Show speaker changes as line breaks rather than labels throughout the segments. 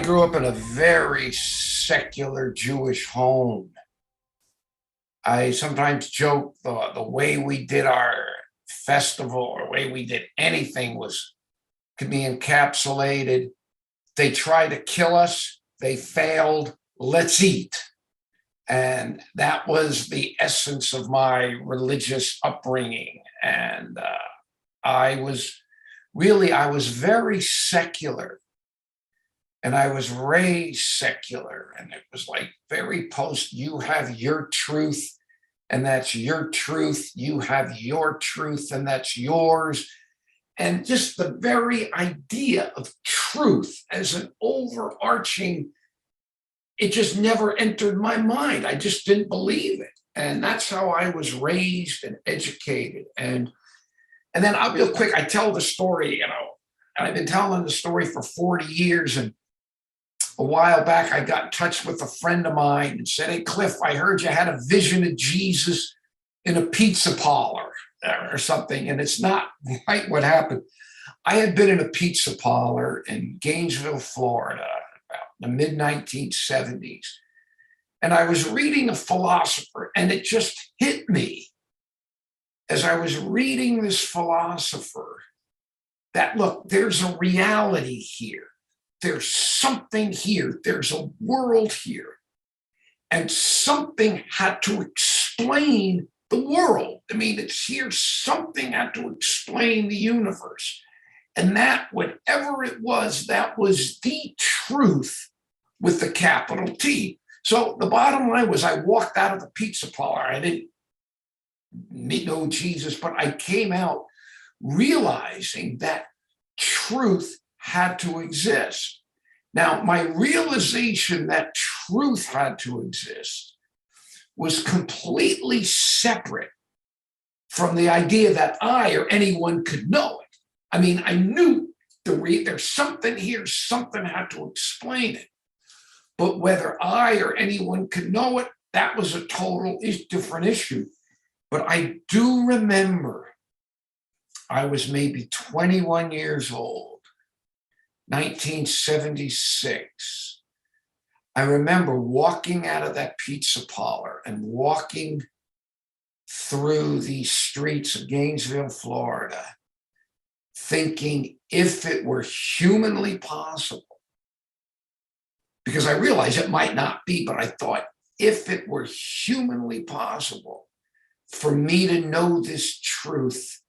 grew up in a very secular Jewish home. I sometimes joke the way we did our festival or way we did anything was could be encapsulated. They tried to kill us. They failed. Let's eat. And that was the essence of my religious upbringing. And I was very secular. And I was raised secular, and it was like very post, you have your truth, and that's your truth. You have your truth, and that's yours. And just the very idea of truth as an overarching, it just never entered my mind. I just didn't believe it. And that's how I was raised and educated. And then I'll real quick, I tell the story, and I've been telling the story for 40 years. And a while back, I got in touch with a friend of mine and said, "Hey, Cliff, I heard you had a vision of Jesus in a pizza parlor or something." And it's not quite what happened. I had been in a pizza parlor in Gainesville, Florida, about the mid 1970s. And I was reading a philosopher, and it just hit me as I was reading this philosopher that, look, there's a reality here. There's something here. There's a world here. And something had to explain the world. I mean, it's here. Something had to explain the universe. And that, whatever it was, that was the truth with the capital T. So the bottom line was I walked out of the pizza parlor. I didn't know Jesus, but I came out realizing that truth had to exist. Now, my realization that truth had to exist was completely separate from the idea that I or anyone could know it. I mean, I knew there's something here, something had to explain it. But whether I or anyone could know it, that was a total different issue. But I do remember I was maybe 21 years old, 1976. I remember walking out of that pizza parlor and walking through the streets of Gainesville, Florida, thinking if it were humanly possible, because I realized it might not be, but I thought if it were humanly possible for me to know this truth,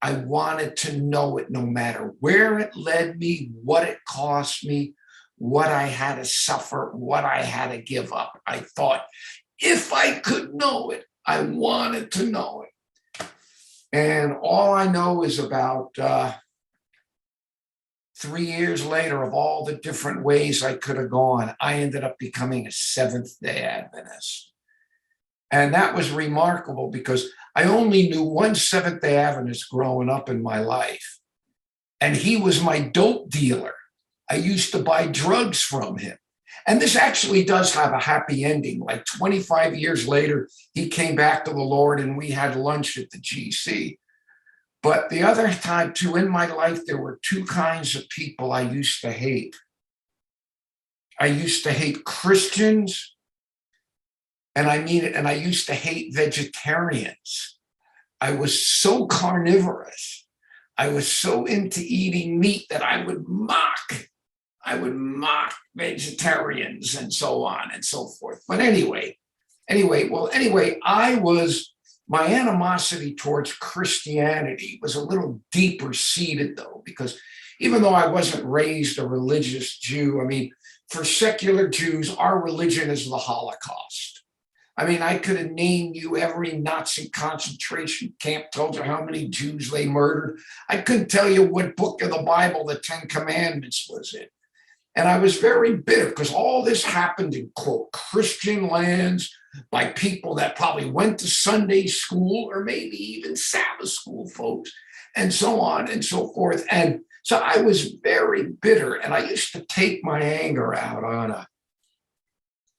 I wanted to know it no matter where it led me, what it cost me, what I had to suffer, what I had to give up. I thought, if I could know it, I wanted to know it. And all I know is about 3 years later, of all the different ways I could have gone, I ended up becoming a Seventh-day Adventist. And that was remarkable because I only knew one Seventh-day Adventist growing up in my life. And he was my dope dealer. I used to buy drugs from him. And this actually does have a happy ending. Like 25 years later, he came back to the Lord and we had lunch at the GC. But the other time, too, in my life, there were two kinds of people I used to hate. I used to hate Christians. And I mean it, and I used to hate vegetarians. I was so carnivorous. I was so into eating meat that I would mock vegetarians and so on and so forth. But anyway, my animosity towards Christianity was a little deeper seated though, because even though I wasn't raised a religious Jew, I mean, for secular Jews, our religion is the Holocaust. I mean, I could have named you every Nazi concentration camp, told you how many Jews they murdered. I couldn't tell you what book of the Bible the Ten Commandments was in. And I was very bitter because all this happened in, quote, Christian lands by people that probably went to Sunday school or maybe even Sabbath school folks and so on and so forth. And so I was very bitter, and I used to take my anger out on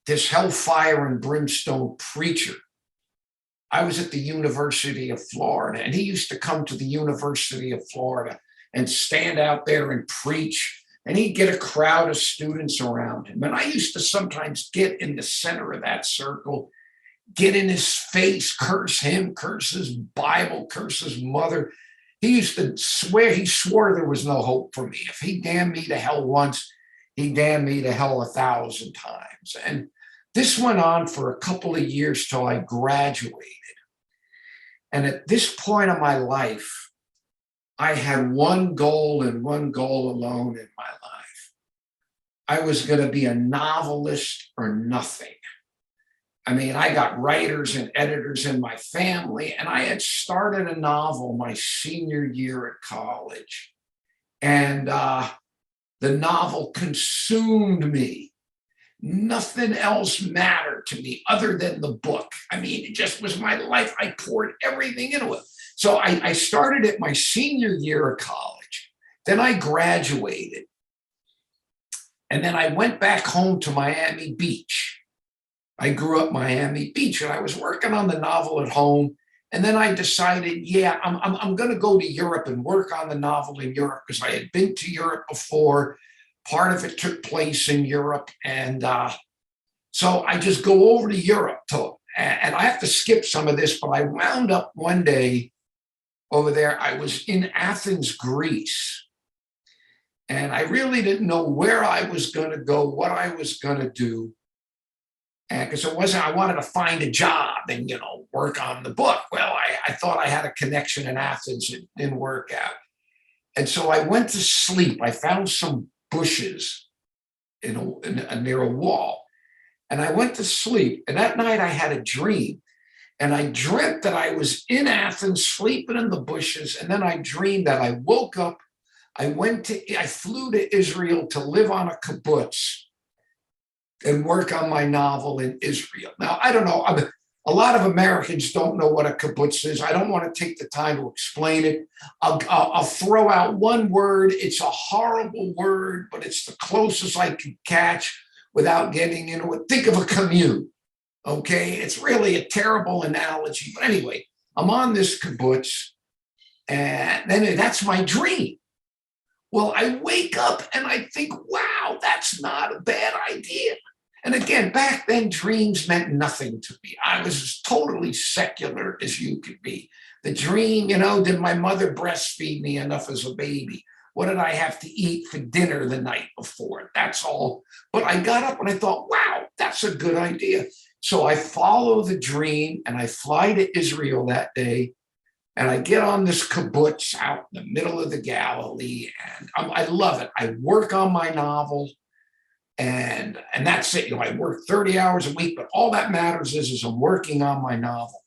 this hellfire and brimstone preacher. I was at the University of Florida, and he used to come to the University of Florida and stand out there and preach and he'd get a crowd of students around him. And I used to sometimes get in the center of that circle, get in his face, curse him, curse his Bible, curse his mother. He used to swear, he swore there was no hope for me. If he damned me to hell once, he damned me to hell 1,000 times. And this went on for a couple of years till I graduated. And at this point of my life, I had one goal and one goal alone in my life. I was going to be a novelist or nothing. I mean, I got writers and editors in my family, and I had started a novel my senior year at college. And the novel consumed me. Nothing else mattered to me other than the book. I mean, it just was my life. I poured everything into it. So I started it my senior year of college. Then I graduated. And then I went back home to Miami Beach. I grew up Miami Beach, and I was working on the novel at home. And then I decided, yeah, I'm going to go to Europe and work on the novel in Europe, because I had been to Europe before. Part of it took place in Europe. And so I just go over to Europe. And I have to skip some of this, but I wound up one day over there. I was in Athens, Greece. And I really didn't know where I was going to go, what I was going to do. And because I wanted to find a job and, work on the book. Well, I thought I had a connection in Athens. It didn't work out. And so I went to sleep. I found some bushes near a wall. And I went to sleep. And that night I had a dream. And I dreamt that I was in Athens sleeping in the bushes. And then I dreamed that I woke up. I flew to Israel to live on a kibbutz and work on my novel in Israel. Now, I don't know. A lot of Americans don't know what a kibbutz is. I don't want to take the time to explain it. I'll throw out one word. It's a horrible word, but it's the closest I could catch without getting into it. Think of a commune, okay? It's really a terrible analogy. But anyway, I'm on this kibbutz, and then that's my dream. Well, I wake up and I think, wow, that's not a bad idea. And again, back then, dreams meant nothing to me. I was as totally secular as you could be. The dream, did my mother breastfeed me enough as a baby? What did I have to eat for dinner the night before? That's all. But I got up and I thought, wow, that's a good idea. So I follow the dream and I fly to Israel that day. And I get on this kibbutz out in the middle of the Galilee. And I love it. I work on my novel. And that's it. I work 30 hours a week, but all that matters is I'm working on my novel.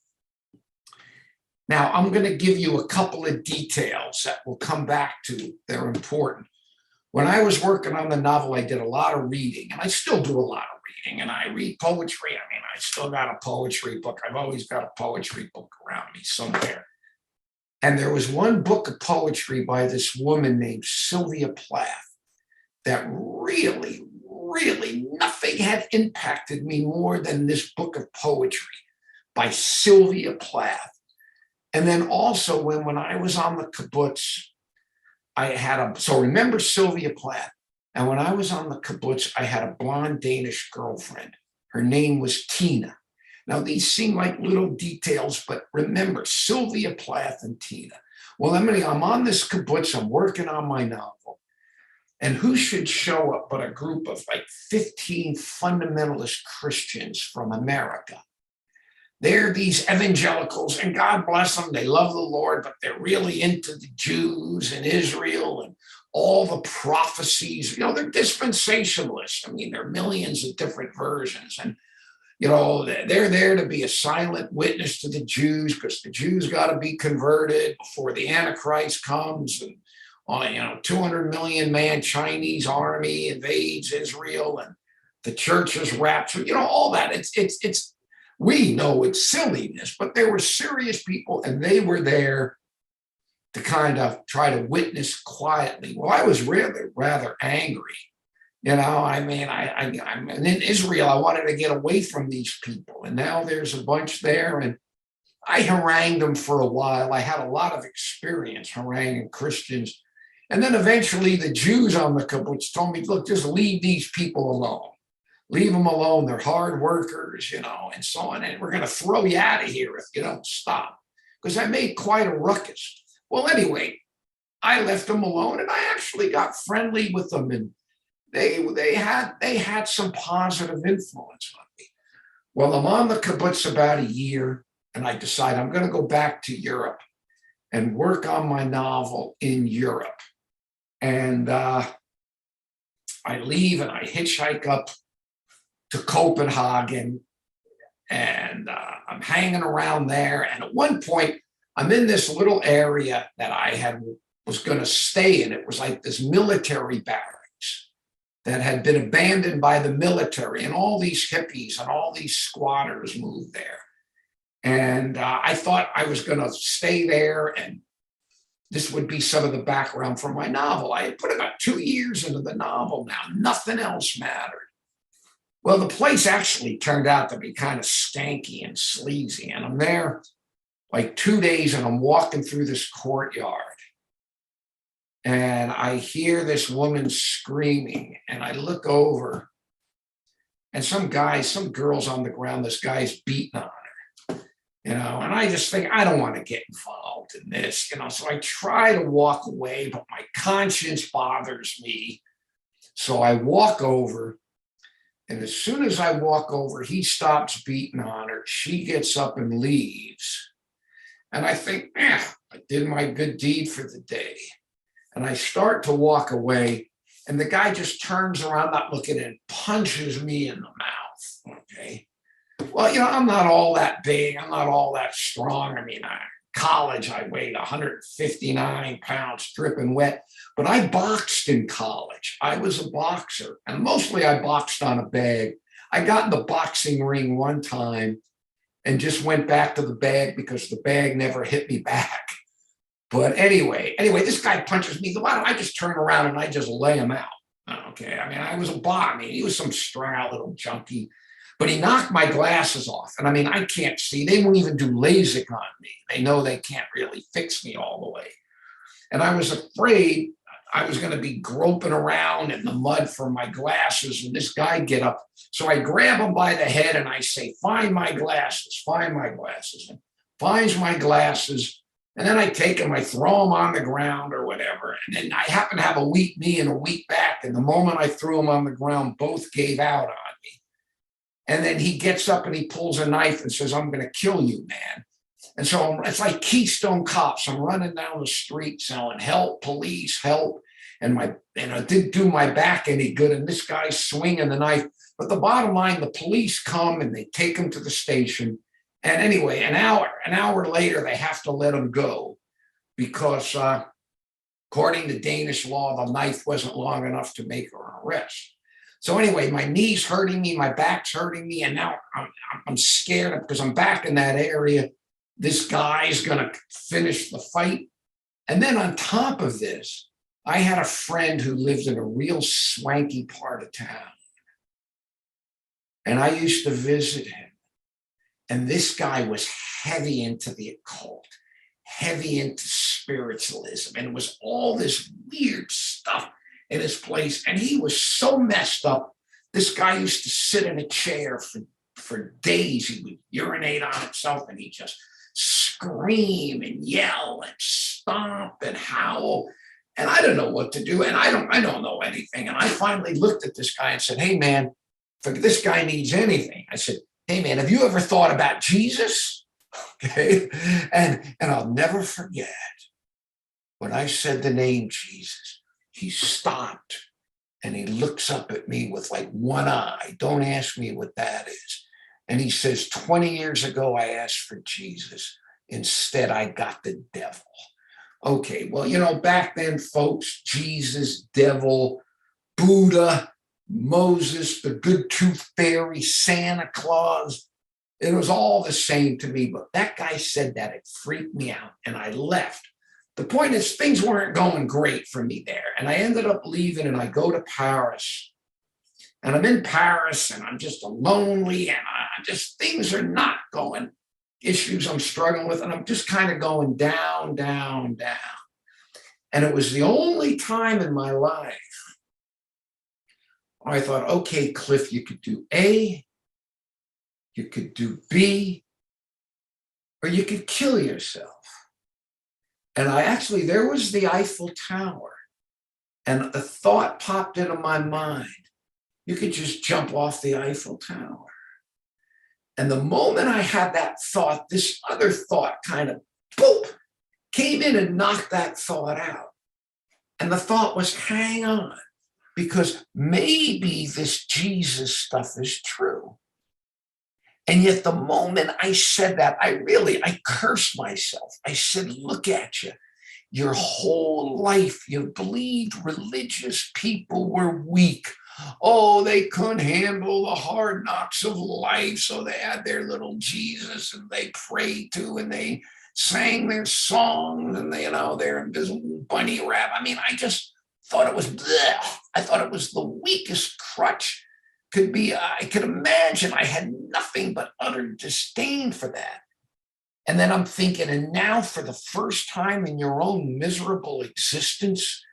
Now, I'm going to give you a couple of details that we'll come back to. They're important. When I was working on the novel, I did a lot of reading, and I still do a lot of reading, and I read poetry. I mean, I still got a poetry book. I've always got a poetry book around me somewhere. And there was one book of poetry by this woman named Sylvia Plath that really nothing had impacted me more than this book of poetry by Sylvia Plath. And then also when I was on the kibbutz, so remember Sylvia Plath. And when I was on the kibbutz, I had a blonde Danish girlfriend. Her name was Tina. Now, these seem like little details, but remember Sylvia Plath and Tina. Well, I'm on this kibbutz, I'm working on my novel. And who should show up but a group of like 15 fundamentalist Christians from America? They're these evangelicals, and God bless them, they love the Lord, but they're really into the Jews and Israel and all the prophecies. They're dispensationalists. I mean, there are millions of different versions. And, they're there to be a silent witness to the Jews, because the Jews got to be converted before the Antichrist comes. And 200 million man Chinese army invades Israel and the church is raptured, all that. We know it's silliness, but there were serious people, and they were there to kind of try to witness quietly. Well, I was rather angry. I'm in Israel. I wanted to get away from these people, and now there's a bunch there, and I harangued them for a while. I had a lot of experience haranguing Christians And then eventually the Jews on the kibbutz told me, look, just leave these people alone. Leave them alone. They're hard workers, and so on. And we're going to throw you out of here if you don't stop. Because I made quite a ruckus. Well, anyway, I left them alone, and I actually got friendly with them, and they had some positive influence on me. Well, I'm on the kibbutz about a year, and I decide I'm going to go back to Europe and work on my novel in Europe. And I leave and I hitchhike up to Copenhagen, and I'm hanging around there. And at one point, I'm in this little area that was going to stay in. It was like this military barracks that had been abandoned by the military, and all these hippies and all these squatters moved there. And I thought I was going to stay there, and this would be some of the background for my novel. I had put about 2 years into the novel now. Nothing else mattered. Well, the place actually turned out to be kind of stanky and sleazy. And I'm there like 2 days, and I'm walking through this courtyard. And I hear this woman screaming, and I look over, and some girl's on the ground. This guy's beating on her, and I just think, I don't want to get involved in this, so I try to walk away, but my conscience bothers me. So I walk over, and as soon as I walk over, he stops beating on her. She gets up and leaves. And I think, I did my good deed for the day. And I start to walk away, and the guy just turns around, not looking, and punches me in the mouth. Okay. Well, I'm not all that big. I'm not all that strong. I mean, college, I weighed 159 pounds, dripping wet. But I boxed in college. I was a boxer, and mostly I boxed on a bag. I got in the boxing ring one time and just went back to the bag because the bag never hit me back. But anyway, this guy punches me. Why don't I just turn around and I just lay him out? Okay. I mean, I was a bot. I mean, he was some strung out little junkie, but he knocked my glasses off. And I mean, I can't see. They won't even do LASIK on me. They know they can't really fix me all the way. And I was afraid I was going to be groping around in the mud for my glasses, and this guy get up. So I grab him by the head and I say, find my glasses, and finds my glasses. And then I take him, I throw him on the ground or whatever. And then I happen to have a weak knee and a weak back. And the moment I threw him on the ground, both gave out on me. And then he gets up and he pulls a knife and says, I'm going to kill you, man. And so it's like Keystone Cops. I'm running down the street selling help, police, help. And I didn't do my back any good. And this guy's swinging the knife. But the bottom line, the police come and they take him to the station. And anyway, an hour later, they have to let him go because according to Danish law, the knife wasn't long enough to make an arrest. So anyway, my knee's hurting me, my back's hurting me, and now I'm scared because I'm back in that area. This guy's going to finish the fight. And then on top of this, I had a friend who lived in a real swanky part of town. And I used to visit him. And this guy was heavy into the occult, heavy into spiritualism. And it was all this weird stuff in his place. And he was so messed up. This guy used to sit in a chair for days. He would urinate on himself and he'd just scream and yell and stomp and howl. And I don't know what to do. And I don't know anything. And I finally looked at this guy and said, hey, man, if this guy needs anything, I said, hey, man, have you ever thought about Jesus? Okay. And I'll never forget when I said the name Jesus, he stopped and he looks up at me with like one eye. Don't ask me what that is. And he says, 20 years ago, I asked for Jesus. Instead, I got the devil. Okay. Well, back then, folks, Jesus, devil, Buddha, Moses, the good tooth fairy, Santa Claus. It was all the same to me, but that guy said that it freaked me out and I left. The point is things weren't going great for me there. And I ended up leaving and I go to Paris and I'm in Paris and I'm just lonely and things are not going, issues I'm struggling with. And I'm just kind of going down, down, down. And it was the only time in my life I thought, okay, Cliff, you could do A, you could do B, or you could kill yourself. And there was the Eiffel Tower. And a thought popped into my mind. You could just jump off the Eiffel Tower. And the moment I had that thought, this other thought kind of, boop, came in and knocked that thought out. And the thought was, hang on, because maybe this Jesus stuff is true. And yet the moment I said that, I cursed myself. I said, look at you. Your whole life, you believed religious people were weak. Oh, they couldn't handle the hard knocks of life. So they had their little Jesus and they prayed to and they sang their songs and their invisible bunny rap. I mean, I just thought it was bleh. I thought it was the weakest crutch could be. I could imagine. I had nothing but utter disdain for that. And then I'm thinking, and now for the first time in your own miserable existence,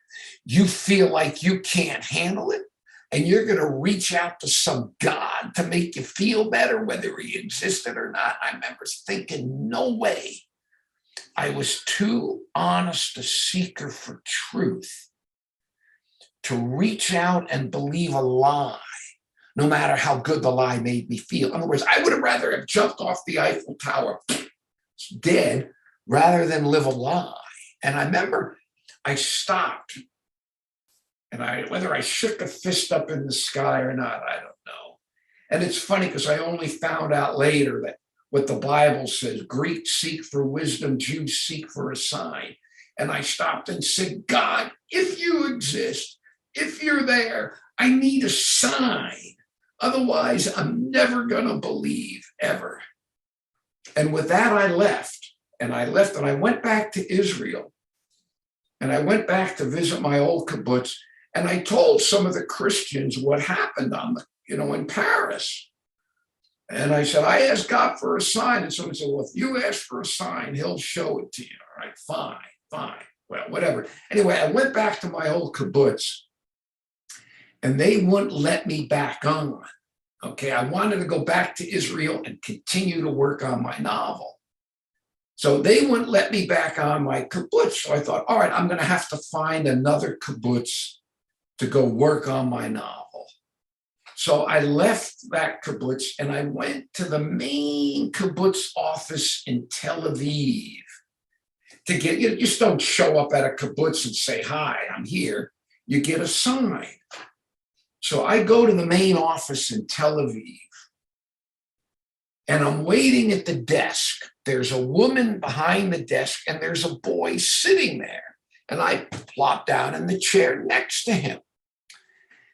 you feel like you can't handle it. And you're going to reach out to some God to make you feel better, whether he existed or not. I remember thinking, no way. I was too honest a seeker for truth to reach out and believe a lie, no matter how good the lie made me feel. In other words, I would have rather have jumped off the Eiffel Tower dead rather than live a lie. And I remember I stopped. And whether I shook a fist up in the sky or not, I don't know. And it's funny because I only found out later that what the Bible says, Greeks seek for wisdom, Jews seek for a sign. And I stopped and said, God, if you exist, if you're there, I need a sign. Otherwise, I'm never going to believe ever. And with that, I left. And I went back to Israel. And I went back to visit my old kibbutz. And I told some of the Christians what happened in Paris. And I said, I asked God for a sign. And someone said, well, if you ask for a sign, he'll show it to you. All right, fine. Well, whatever. Anyway, I went back to my old kibbutz and they wouldn't let me back on. Okay, I wanted to go back to Israel and continue to work on my novel. So they wouldn't let me back on my kibbutz. So I thought, all right, I'm going to have to find another kibbutz to go work on my novel. So I left that kibbutz and I went to the main kibbutz office in Tel Aviv to get, you just don't show up at a kibbutz and say, hi, I'm here. You get a sign. So I go to the main office in Tel Aviv and I'm waiting at the desk. There's a woman behind the desk and there's a boy sitting there. And I plop down in the chair next to him.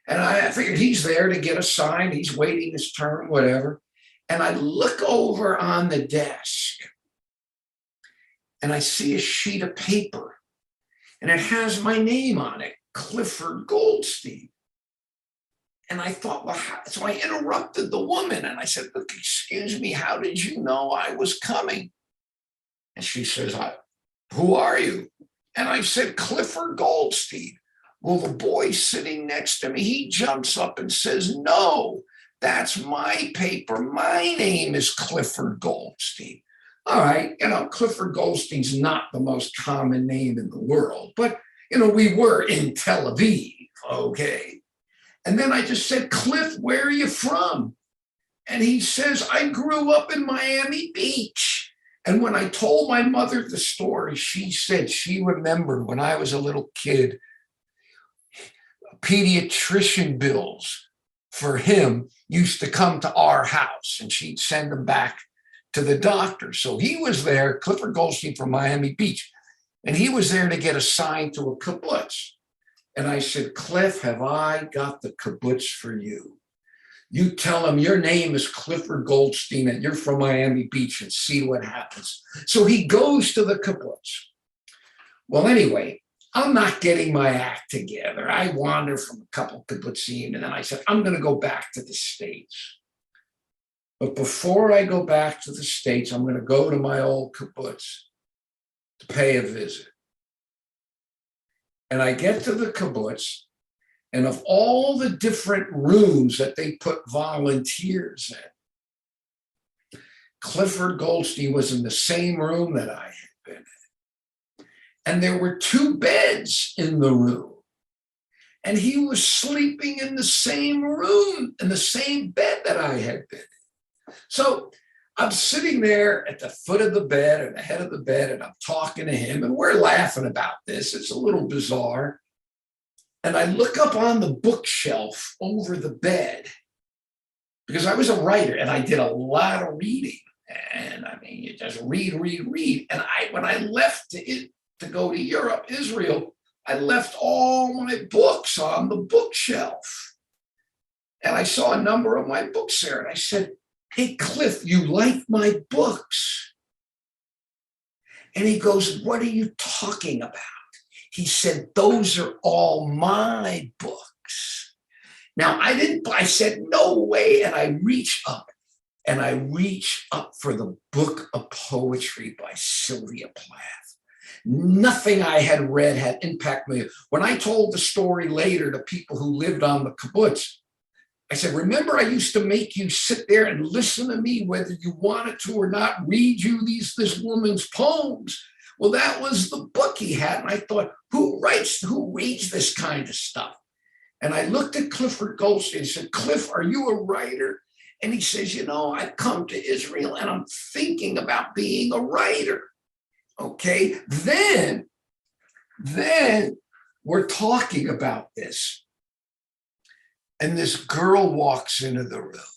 And I figured he's there to get a sign. He's waiting his turn, whatever. And I look over on the desk and I see a sheet of paper and it has my name on it, Clifford Goldstein. And I thought, well, so I interrupted the woman and I said, look, excuse me, how did you know I was coming? And she says, who are you? And I said, Clifford Goldstein. Well, the boy sitting next to me, he jumps up and says, no, that's my paper. My name is Clifford Goldstein. All right, Clifford Goldstein's not the most common name in the world, but, we were in Tel Aviv, okay? And then I just said, Cliff, where are you from? And he says, I grew up in Miami Beach. And when I told my mother the story, she said she remembered when I was a little kid, pediatrician bills for him used to come to our house and she'd send them back to the doctor. So he was there, Clifford Goldstein from Miami Beach, and he was there to get assigned to a kibbutz. And I said, Cliff, have I got the kibbutz for you? You tell him your name is Clifford Goldstein and you're from Miami Beach and see what happens. So he goes to the kibbutz. Well, anyway, I'm not getting my act together. I wander from a couple kibbutzim and then I said, I'm going to go back to the States. But before I go back to the States, I'm going to go to my old kibbutz to pay a visit. And I get to the kibbutz, and of all the different rooms that they put volunteers in, Clifford Goldstein was in the same room that I had been in. And there were 2 beds in the room. And he was sleeping in the same room, in the same bed that I had been in. So I'm sitting there at the foot of the bed or the head of the bed, and I'm talking to him, and we're laughing about this. It's a little bizarre. And I look up on the bookshelf over the bed, because I was a writer and I did a lot of reading. And I mean, you just read. And when I left to go to Europe, Israel, I left all my books on the bookshelf. And I saw a number of my books there. And I said, "Hey, Cliff, you like my books?" And he goes, "What are you talking about?" He said, "Those are all my books." Now, I said, "No way." And I reach up for the book of poetry by Sylvia Plath. Nothing I had read had impacted me. When I told the story later to people who lived on the kibbutz, I said, "Remember, I used to make you sit there and listen to me, whether you wanted to or not, read you this woman's poems." Well, that was the book he had. And I thought, who reads this kind of stuff? And I looked at Clifford Goldstein and said, "Cliff, are you a writer?" And he says, "I've come to Israel and I'm thinking about being a writer." Okay, then we're talking about this. And this girl walks into the room.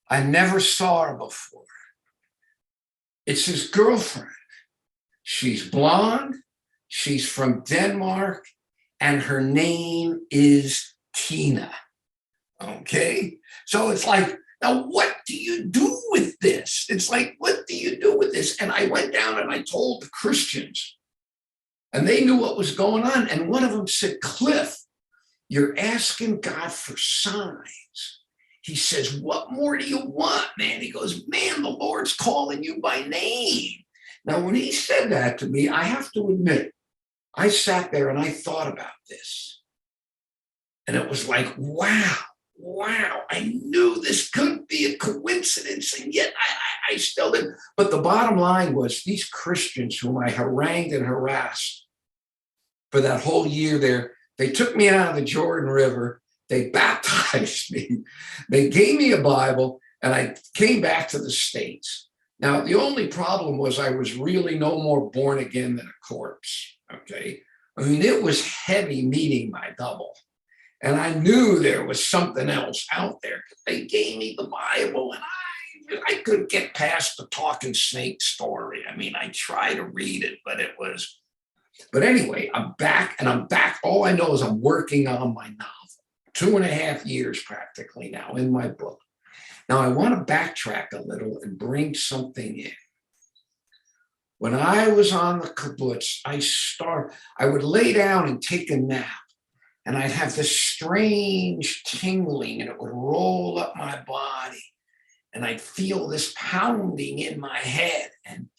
I never saw her before. It's his girlfriend. She's blonde. She's from Denmark. And her name is Tina. Okay? So it's like, now what do you do with this? It's like, what do you do with this? And I went down and I told the Christians, and they knew what was going on. And one of them said, "Cliff, you're asking God for signs." He says, "What more do you want, man?" He goes, "Man, the Lord's calling you by name." Now, when he said that to me, I have to admit, I sat there and I thought about this. And it was like, wow, I knew this couldn't be a coincidence. And yet I still didn't. But the bottom line was, these Christians whom I harangued and harassed for that whole year there, they took me out of the Jordan River. They baptized me. They gave me a Bible, and I came back to the States. Now, the only problem was I was really no more born again than a corpse, okay? I mean, it was heavy meeting my double. And I knew there was something else out there. They gave me the Bible, and I couldn't get past the talking snake story. I mean, I tried to read it, but anyway, I'm back. All I know is I'm working on my novel, 2.5 years practically now in my book. Now, I want to backtrack a little and bring something in. When I was on the kibbutz, I would lay down and take a nap, and I'd have this strange tingling, and it would roll up my body, and I'd feel this pounding in my head. And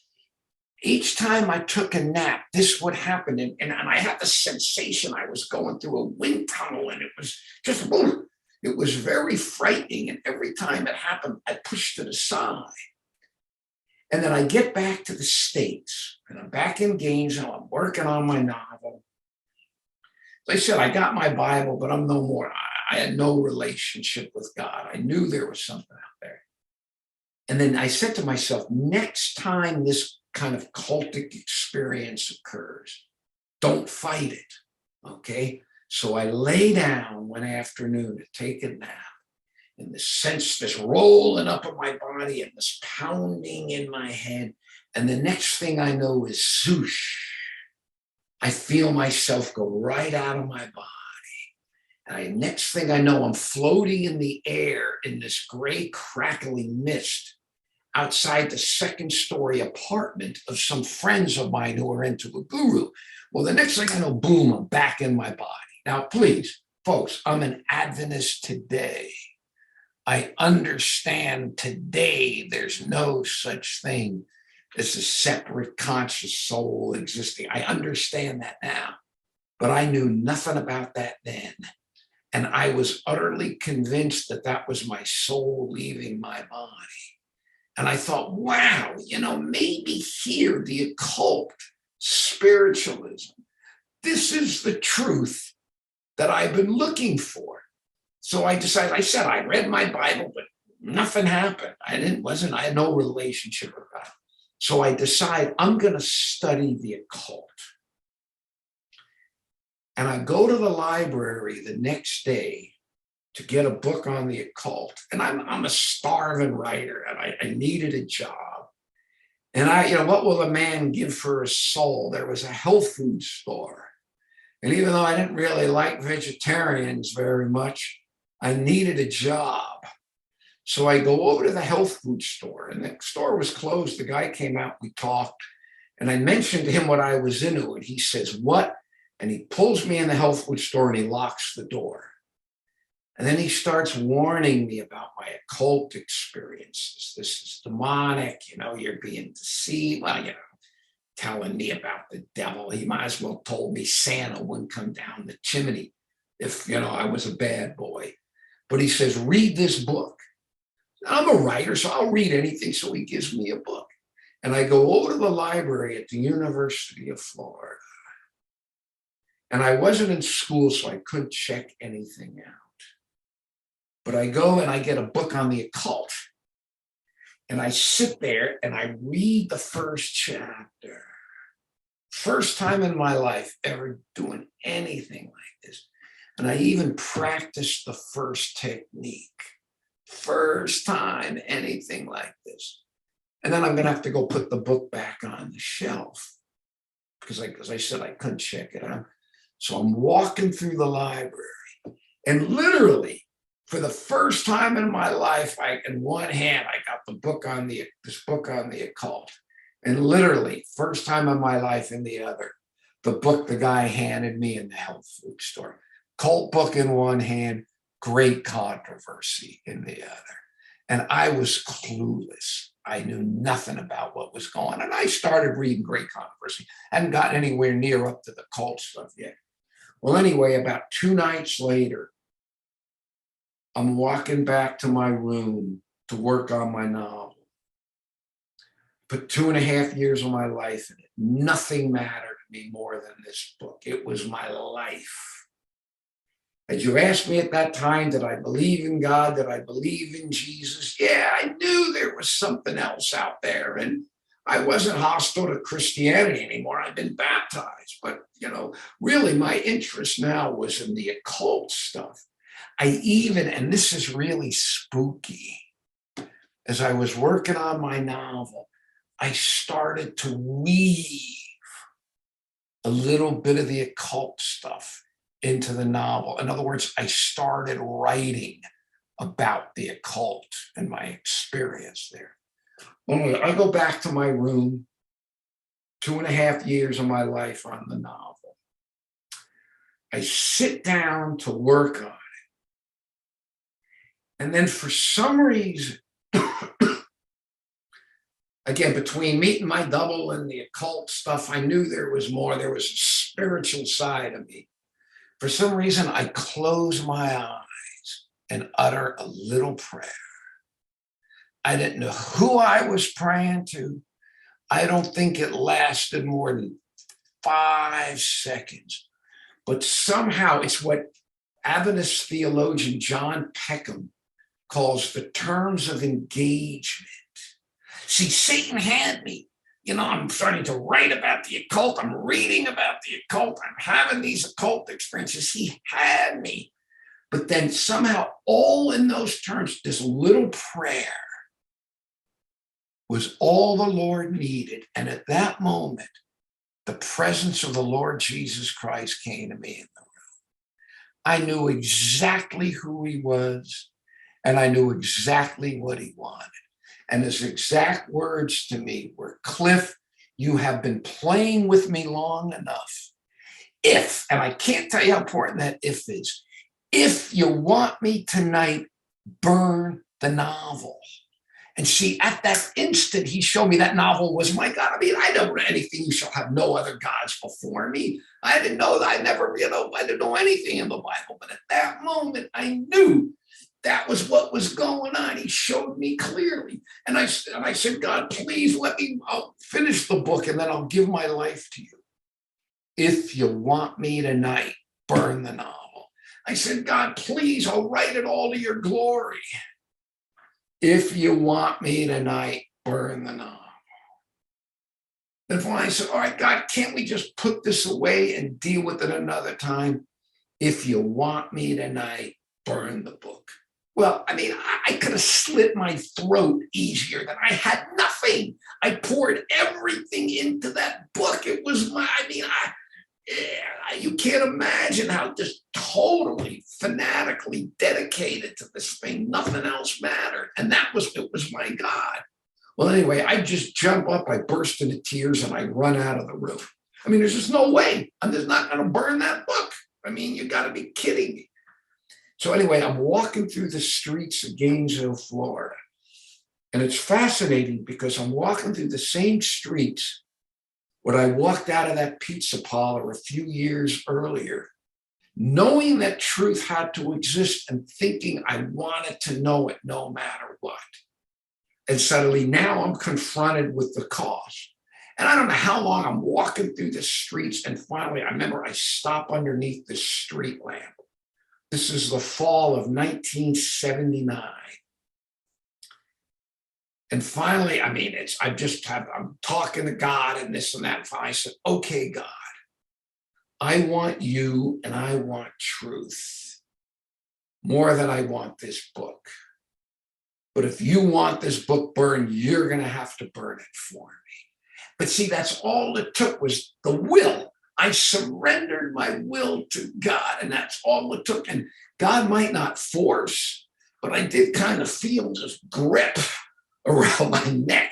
each time I took a nap, this would happen. And I had the sensation I was going through a wind tunnel, and it was just, it was very frightening. And every time it happened, I pushed it aside. And then I get back to the States, and I'm back in Gainesville. I'm working on my novel. As I said, I got my Bible, but I'm no more. I had no relationship with God. I knew there was something out there. And then I said to myself, next time this kind of cultic experience occurs, don't fight it, okay? So I lay down one afternoon to take a nap, and the sense, this rolling up in my body and this pounding in my head. And the next thing I know is zoosh. I feel myself go right out of my body. And next thing I know, I'm floating in the air in this gray, crackly mist outside the second-story apartment of some friends of mine who are into a guru. Well, the next thing I know, boom, I'm back in my body. Now, please, folks, I'm an Adventist today. I understand today there's no such thing as a separate conscious soul existing. I understand that now. but I knew nothing about that then. And I was utterly convinced that that was my soul leaving my body. And I thought, wow, maybe here, the occult, spiritualism, this is the truth that I've been looking for. So I decided, I read my Bible, but nothing happened. I had no relationship with God. So I decide I'm going to study the occult. And I go to the library the next day to get a book on the occult. And I'm a starving writer, and I needed a job. And what will a man give for his soul? There was a health food store. And even though I didn't really like vegetarians very much, I needed a job. So I go over to the health food store, and the store was closed. The guy came out, we talked, and I mentioned to him what I was into, and he says, "What?" And he pulls me in the health food store and he locks the door. And then he starts warning me about my occult experiences. This is demonic, you're being deceived. Well, telling me about the devil. He might as well told me Santa wouldn't come down the chimney if, I was a bad boy. But he says, read this book. I'm a writer, so I'll read anything. So he gives me a book. And I go over to the library at the University of Florida. And I wasn't in school, so I couldn't check anything out. But I go and I get a book on the occult. And I sit there and I read the first chapter. First time in my life ever doing anything like this. And I even practiced the first technique. First time anything like this. And then I'm going to have to go put the book back on the shelf because I said I couldn't check it out. So I'm walking through the library, and literally for the first time in my life, in one hand, I got this book on the occult. And literally, first time in my life in the other, the book the guy handed me in the health food store. Occult book in one hand, Great Controversy in the other. And I was clueless. I knew nothing about what was going on. And I started reading Great Controversy. I hadn't gotten anywhere near up to the cult stuff yet. Well, anyway, about 2 nights later, I'm walking back to my room to work on my novel. Put 2.5 years of my life in it. Nothing mattered to me more than this book. It was my life. Had you asked me at that time, did I believe in God? Did I believe in Jesus? Yeah, I knew there was something else out there. And I wasn't hostile to Christianity anymore. I'd been baptized. But, really my interest now was in the occult stuff. And this is really spooky, as I was working on my novel, I started to weave a little bit of the occult stuff into the novel. In other words, I started writing about the occult and my experience there. Anyway, I go back to my room, 2.5 years of my life on the novel. I sit down to work on it. And then for some reason, again, between meeting my double and the occult stuff, I knew there was more. There was a spiritual side of me. For some reason, I close my eyes and utter a little prayer. I didn't know who I was praying to. I don't think it lasted more than 5 seconds. But somehow it's what Adventist theologian John Peckham calls the terms of engagement. See, Satan had me. I'm starting to write about the occult. I'm reading about the occult. I'm having these occult experiences. He had me. But then somehow all in those terms, this little prayer was all the Lord needed. And at that moment, the presence of the Lord Jesus Christ came to me in the room. I knew exactly who he was, and I knew exactly what he wanted. And his exact words to me were, Cliff, you have been playing with me long enough. If, and I can't tell you how important that if is, if you want me tonight, burn the novel. And see, at that instant, he showed me that novel was my God. I mean, I never read anything, you shall have no other gods before me. I didn't know that. I never, I didn't know anything in the Bible. But at that moment, I knew that was what was going on. He showed me clearly. And I said, God, please let me, I'll finish the book and then I'll give my life to you. If you want me tonight, burn the novel. I said, God, please, I'll write it all to your glory. If you want me tonight, burn the novel. Then finally I said, all right, God, can't we just put this away and deal with it another time? If you want me tonight, burn the book. Well, I mean, I could have slit my throat easier than I had nothing. I poured everything into that book. It was my, you can't imagine how just totally fanatically dedicated to this thing. Nothing else mattered. And it was my God. Well, anyway, I just jump up, I burst into tears, and I run out of the room. I mean, there's just no way. I'm just not going to burn that book. I mean, you got to be kidding me. So anyway, I'm walking through the streets of Gainesville, Florida. And it's fascinating because I'm walking through the same streets when I walked out of that pizza parlor a few years earlier, knowing that truth had to exist and thinking I wanted to know it no matter what. And suddenly now I'm confronted with the cost. And I don't know how long I'm walking through the streets. And finally, I remember I stop underneath this street lamp. This is the fall of 1979. And finally, I mean, I'm talking to God and this and that. And finally I said, okay, God, I want you and I want truth more than I want this book. But if you want this book burned, you're going to have to burn it for me. But see, that's all it took was the will. I surrendered my will to God, and that's all it took. And God might not force, but I did kind of feel this grip around my neck.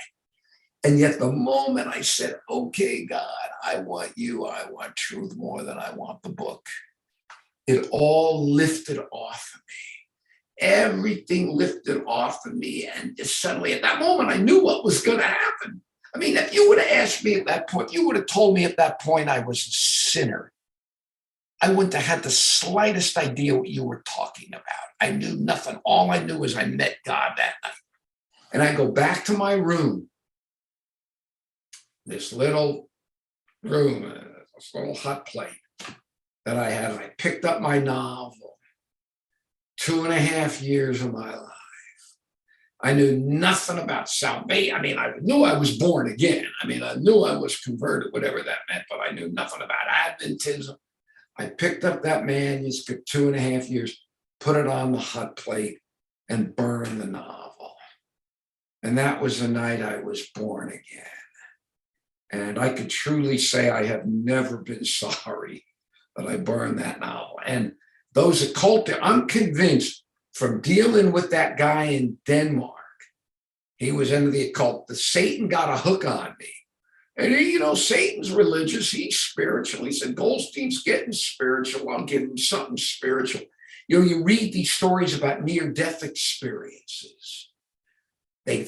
And yet the moment I said, okay, God, I want you, I want truth more than I want the book, it all lifted off of me. Everything lifted off of me. And just suddenly at that moment, I knew what was going to happen. I mean, if you would have asked me at that point, you would have told me at that point I was a sinner. I wouldn't have had the slightest idea what you were talking about. I knew nothing. All I knew was I met God that night. And I go back to my room, this little room, this little hot plate that I had. And I picked up my novel, 2.5 years of my life. I knew nothing about salvation. I mean, I knew I was born again. I mean, I knew I was converted, whatever that meant, but I knew nothing about Adventism. I picked up that manuscript, 2.5 years, put it on the hot plate, and burned the novel. And that was the night I was born again. And I could truly say I have never been sorry that I burned that novel. And those occult, I'm convinced from dealing with that guy in Denmark, he was into the occult, that Satan got a hook on me. And he, Satan's religious, he's spiritual. He said, Goldstein's getting spiritual, I'll give him something spiritual. You read these stories about near-death experiences. They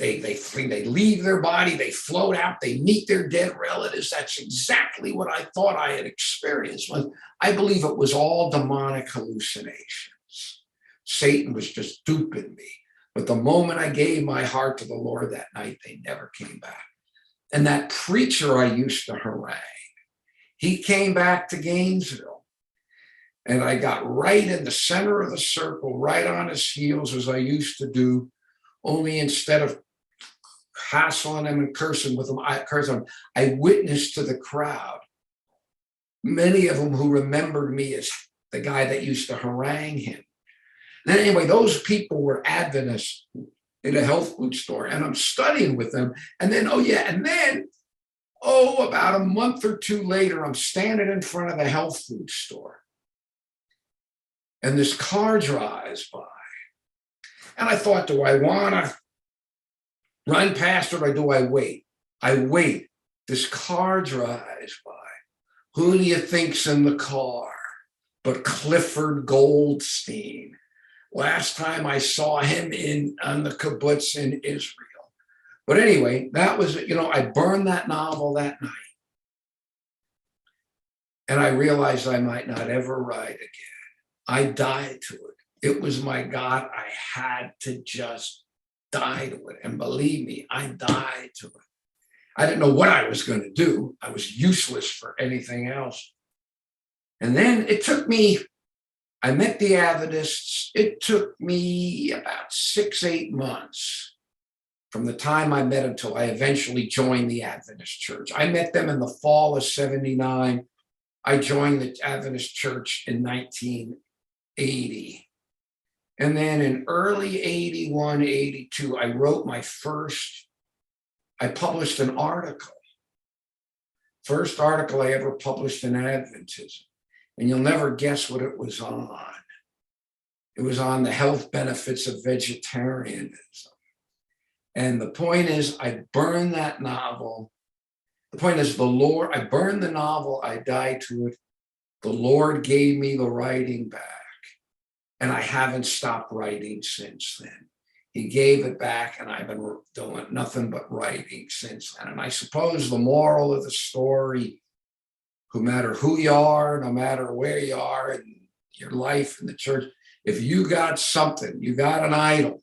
leave their body, they float out, they meet their dead relatives. That's exactly what I thought I had experienced. I believe it was all demonic hallucinations. Satan was just duping me. But the moment I gave my heart to the Lord that night, they never came back. And that preacher I used to harangue, he came back to Gainesville. And I got right in the center of the circle, right on his heels, as I used to do. Only instead of hassling him and cursing with him, I witnessed to the crowd. Many of them who remembered me as the guy that used to harangue him. And anyway, those people were Adventists in a health food store, and I'm studying with them. And then, about a month or two later, I'm standing in front of the health food store. And this car drives by. And I thought, do I want to run past it or do I wait? I wait. This car drives by. Who do you think's in the car but Clifford Goldstein? Last time I saw him on the kibbutz in Israel. But anyway, that was, I burned that novel that night. And I realized I might not ever write again. I died to it. It was my God. I had to just die to it. And believe me, I died to it. I didn't know what I was going to do. I was useless for anything else. And then it took me, I met the Adventists. It took me about 6-8 months from the time I met them till I eventually joined the Adventist church. I met them in the fall of 79. I joined the Adventist church in 1980. And then in early 81, 82, I published an article. First article I ever published in Adventism. And you'll never guess what it was on. It was on the health benefits of vegetarianism. And the point is, I burned that novel. The point is, I burned the novel, I died to it. The Lord gave me the writing back. And I haven't stopped writing since then. He gave it back, and I've been doing nothing but writing since then. And I suppose the moral of the story, no matter who you are, no matter where you are in your life in the church, if you got something, you got an idol,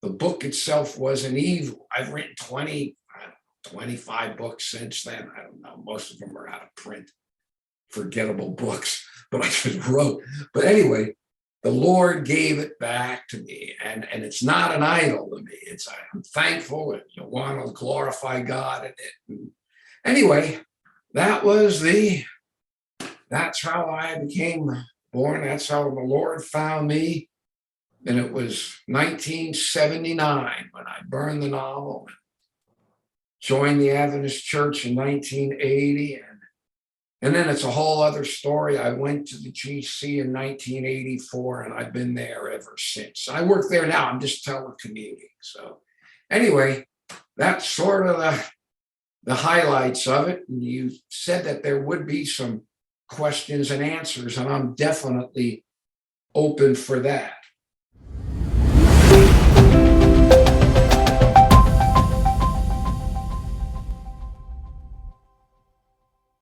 the book itself wasn't evil. I've written 25 books since then. I don't know. Most of them are out of print. Forgettable books, but I just wrote. But anyway, the Lord gave it back to me, and it's not an idol to me. I'm thankful, and you want to glorify God in it. And anyway, that's how I became born. That's how the Lord found me. And it was 1979 when I burned the novel and joined the Adventist church in 1980. And then it's a whole other story. I went to the GC in 1984, and I've been there ever since. I work there now. I'm just telecommuting. So anyway, that's sort of the highlights of it. And you said that there would be some questions and answers, and I'm definitely open for that.